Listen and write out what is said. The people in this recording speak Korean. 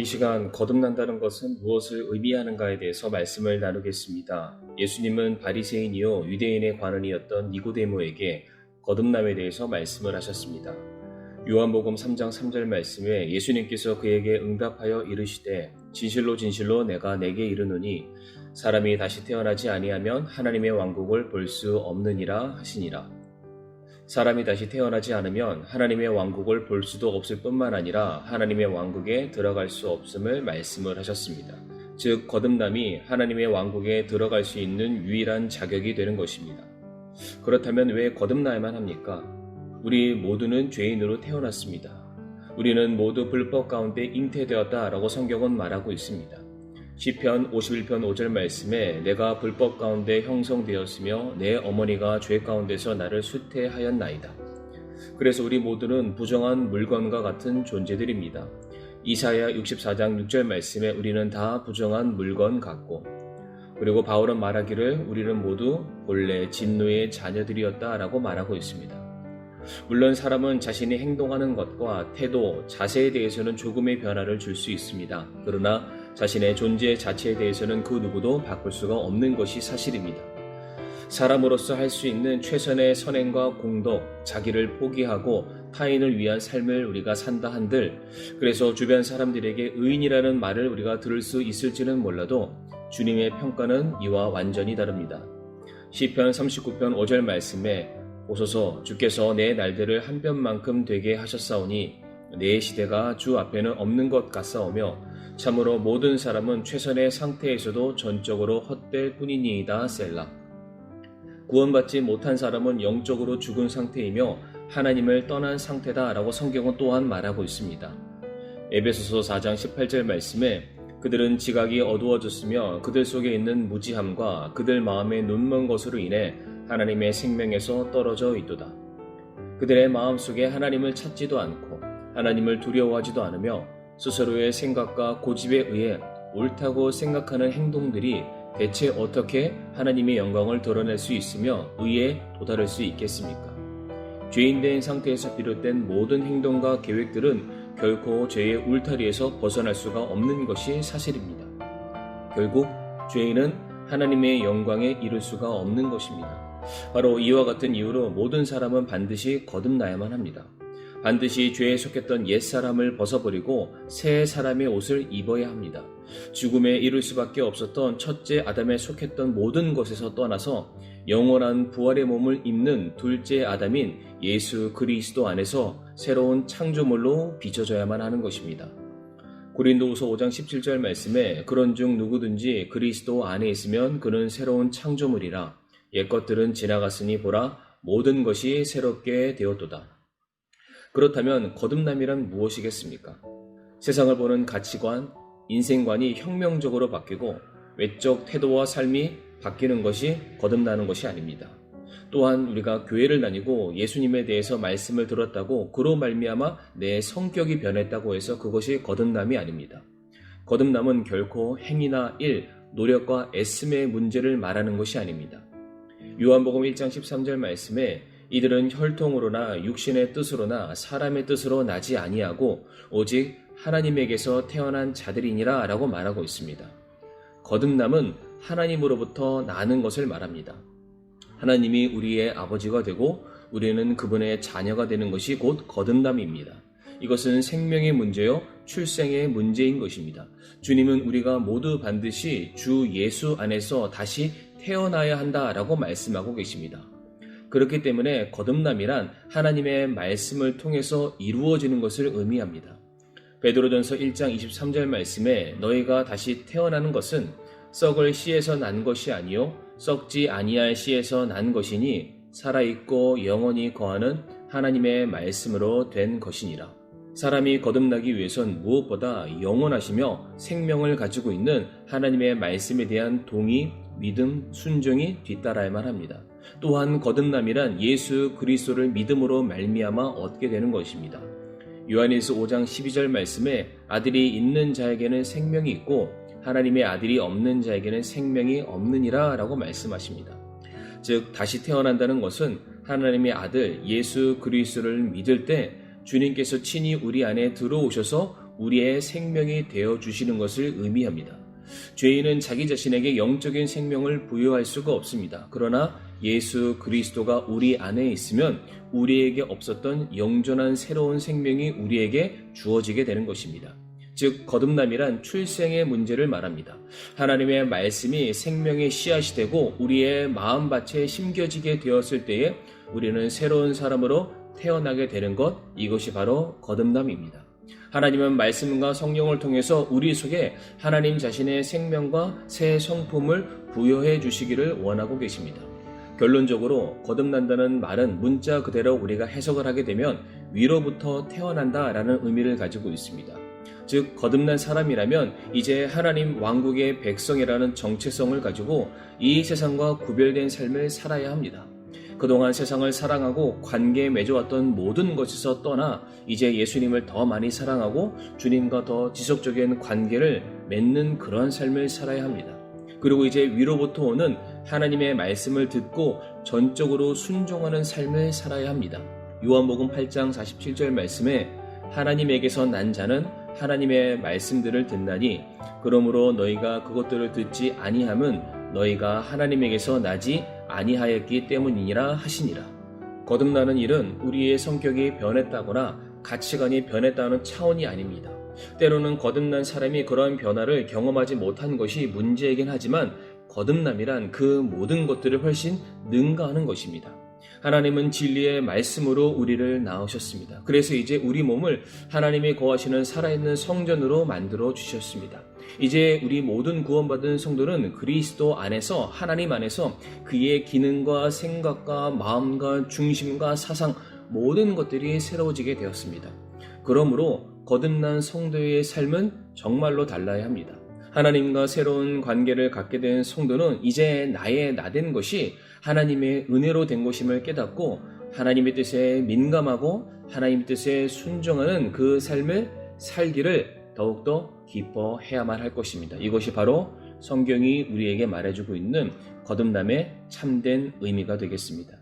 이 시간 거듭난다는 것은 무엇을 의미하는가에 대해서 말씀을 나누겠습니다. 예수님은 바리새인이요 유대인의 관원이었던 니고데모에게 거듭남에 대해서 말씀을 하셨습니다. 요한복음 3장 3절 말씀에 예수님께서 그에게 응답하여 이르시되 진실로 진실로 내가 내게 이르노니 사람이 다시 태어나지 아니하면 하나님의 왕국을 볼 수 없느니라 하시니라. 사람이 다시 태어나지 않으면 하나님의 왕국을 볼 수도 없을 뿐만 아니라 하나님의 왕국에 들어갈 수 없음을 말씀을 하셨습니다. 즉 거듭남이 하나님의 왕국에 들어갈 수 있는 유일한 자격이 되는 것입니다. 그렇다면 왜 거듭나야만 합니까? 우리 모두는 죄인으로 태어났습니다. 우리는 모두 불법 가운데 잉태되었다라고 성경은 말하고 있습니다. 시편 51편 5절 말씀에 내가 불법 가운데 형성되었으며 내 어머니가 죄 가운데서 나를 수태하였나이다. 그래서 우리 모두는 부정한 물건과 같은 존재들입니다. 이사야 64장 6절 말씀에 우리는 다 부정한 물건 같고, 그리고 바울은 말하기를 우리는 모두 본래 진노의 자녀들이었다라고 말하고 있습니다. 물론 사람은 자신이 행동하는 것과 태도, 자세에 대해서는 조금의 변화를 줄 수 있습니다. 그러나 자신의 존재 자체에 대해서는 그 누구도 바꿀 수가 없는 것이 사실입니다. 사람으로서 할 수 있는 최선의 선행과 공덕, 자기를 포기하고 타인을 위한 삶을 우리가 산다 한들, 그래서 주변 사람들에게 의인이라는 말을 우리가 들을 수 있을지는 몰라도 주님의 평가는 이와 완전히 다릅니다. 시편 39편 5절 말씀에 보소서 주께서 내 날들을 한 뼘만큼 되게 하셨사오니 내 시대가 주 앞에는 없는 것 같사오며 참으로 모든 사람은 최선의 상태에서도 전적으로 헛될 뿐이니이다. 셀라. 구원받지 못한 사람은 영적으로 죽은 상태이며 하나님을 떠난 상태다라고 성경은 또한 말하고 있습니다. 에베소서 4장 18절 말씀에 그들은 지각이 어두워졌으며 그들 속에 있는 무지함과 그들 마음에 눈먼 것으로 인해 하나님의 생명에서 떨어져 있도다. 그들의 마음속에 하나님을 찾지도 않고 하나님을 두려워하지도 않으며 스스로의 생각과 고집에 의해 옳다고 생각하는 행동들이 대체 어떻게 하나님의 영광을 드러낼 수 있으며 의에 도달할 수 있겠습니까? 죄인된 상태에서 비롯된 모든 행동과 계획들은 결코 죄의 울타리에서 벗어날 수가 없는 것이 사실입니다. 결국 죄인은 하나님의 영광에 이를 수가 없는 것입니다. 바로 이와 같은 이유로 모든 사람은 반드시 거듭나야만 합니다. 반드시 죄에 속했던 옛사람을 벗어버리고 새 사람의 옷을 입어야 합니다. 죽음에 이를 수밖에 없었던 첫째 아담에 속했던 모든 것에서 떠나서 영원한 부활의 몸을 입는 둘째 아담인 예수 그리스도 안에서 새로운 창조물로 빚어져야만 하는 것입니다. 고린도후서 5장 17절 말씀에 그런즉 누구든지 그리스도 안에 있으면 그는 새로운 창조물이라 옛것들은 지나갔으니 보라 모든 것이 새롭게 되었도다. 그렇다면 거듭남이란 무엇이겠습니까? 세상을 보는 가치관, 인생관이 혁명적으로 바뀌고 외적 태도와 삶이 바뀌는 것이 거듭나는 것이 아닙니다. 또한 우리가 교회를 다니고 예수님에 대해서 말씀을 들었다고 그로 말미암아 내 성격이 변했다고 해서 그것이 거듭남이 아닙니다. 거듭남은 결코 행위나 일, 노력과 애씀의 문제를 말하는 것이 아닙니다. 요한복음 1장 13절 말씀에 이들은 혈통으로나 육신의 뜻으로나 사람의 뜻으로 나지 아니하고 오직 하나님에게서 태어난 자들이니라 라고 말하고 있습니다. 거듭남은 하나님으로부터 나는 것을 말합니다. 하나님이 우리의 아버지가 되고 우리는 그분의 자녀가 되는 것이 곧 거듭남입니다. 이것은 생명의 문제요 출생의 문제인 것입니다. 주님은 우리가 모두 반드시 주 예수 안에서 다시 태어나야 한다라고 말씀하고 계십니다. 그렇기 때문에 거듭남이란 하나님의 말씀을 통해서 이루어지는 것을 의미합니다. 베드로전서 1장 23절 말씀에 너희가 다시 태어나는 것은 썩을 씨에서 난 것이 아니요 썩지 아니할 씨에서 난 것이니 살아있고 영원히 거하는 하나님의 말씀으로 된 것이니라. 사람이 거듭나기 위해선 무엇보다 영원하시며 생명을 가지고 있는 하나님의 말씀에 대한 동의, 믿음, 순종이 뒤따라야만 합니다. 또한 거듭남이란 예수 그리스도를 믿음으로 말미암아 얻게 되는 것입니다. 요한일서 5장 12절 말씀에 아들이 있는 자에게는 생명이 있고 하나님의 아들이 없는 자에게는 생명이 없느니라 라고 말씀하십니다. 즉 다시 태어난다는 것은 하나님의 아들 예수 그리스도를 믿을 때 주님께서 친히 우리 안에 들어오셔서 우리의 생명이 되어 주시는 것을 의미합니다. 죄인은 자기 자신에게 영적인 생명을 부여할 수가 없습니다. 그러나 예수 그리스도가 우리 안에 있으면 우리에게 없었던 영존한 새로운 생명이 우리에게 주어지게 되는 것입니다. 즉 거듭남이란 출생의 문제를 말합니다. 하나님의 말씀이 생명의 씨앗이 되고 우리의 마음밭에 심겨지게 되었을 때에 우리는 새로운 사람으로 태어나게 되는 것, 이것이 바로 거듭남입니다. 하나님은 말씀과 성령을 통해서 우리 속에 하나님 자신의 생명과 새 성품을 부여해 주시기를 원하고 계십니다. 결론적으로 거듭난다는 말은 문자 그대로 우리가 해석을 하게 되면 위로부터 태어난다라는 의미를 가지고 있습니다. 즉 거듭난 사람이라면 이제 하나님 왕국의 백성이라는 정체성을 가지고 이 세상과 구별된 삶을 살아야 합니다. 그동안 세상을 사랑하고 관계에 맺어왔던 모든 것에서 떠나 이제 예수님을 더 많이 사랑하고 주님과 더 지속적인 관계를 맺는 그런 삶을 살아야 합니다. 그리고 이제 위로부터 오는 하나님의 말씀을 듣고 전적으로 순종하는 삶을 살아야 합니다. 요한복음 8장 47절 말씀에 하나님에게서 난 자는 하나님의 말씀들을 듣나니 그러므로 너희가 그것들을 듣지 아니함은 너희가 하나님에게서 나지 아니하였기 때문이니라 하시니라. 거듭나는 일은 우리의 성격이 변했다거나 가치관이 변했다는 차원이 아닙니다. 때로는 거듭난 사람이 그러한 변화를 경험하지 못한 것이 문제이긴 하지만 거듭남이란 그 모든 것들을 훨씬 능가하는 것입니다. 하나님은 진리의 말씀으로 우리를 낳으셨습니다. 그래서 이제 우리 몸을 하나님이 거하시는 살아있는 성전으로 만들어 주셨습니다. 이제 우리 모든 구원받은 성도는 그리스도 안에서 하나님 안에서 그의 기능과 생각과 마음과 중심과 사상 모든 것들이 새로워지게 되었습니다. 그러므로 거듭난 성도의 삶은 정말로 달라야 합니다. 하나님과 새로운 관계를 갖게 된 성도는 이제 나의 나된 것이 하나님의 은혜로 된 것임을 깨닫고 하나님의 뜻에 민감하고 하나님의 뜻에 순종하는 그 삶을 살기를 더욱더 기뻐해야만 할 것입니다. 이것이 바로 성경이 우리에게 말해주고 있는 거듭남의 참된 의미가 되겠습니다.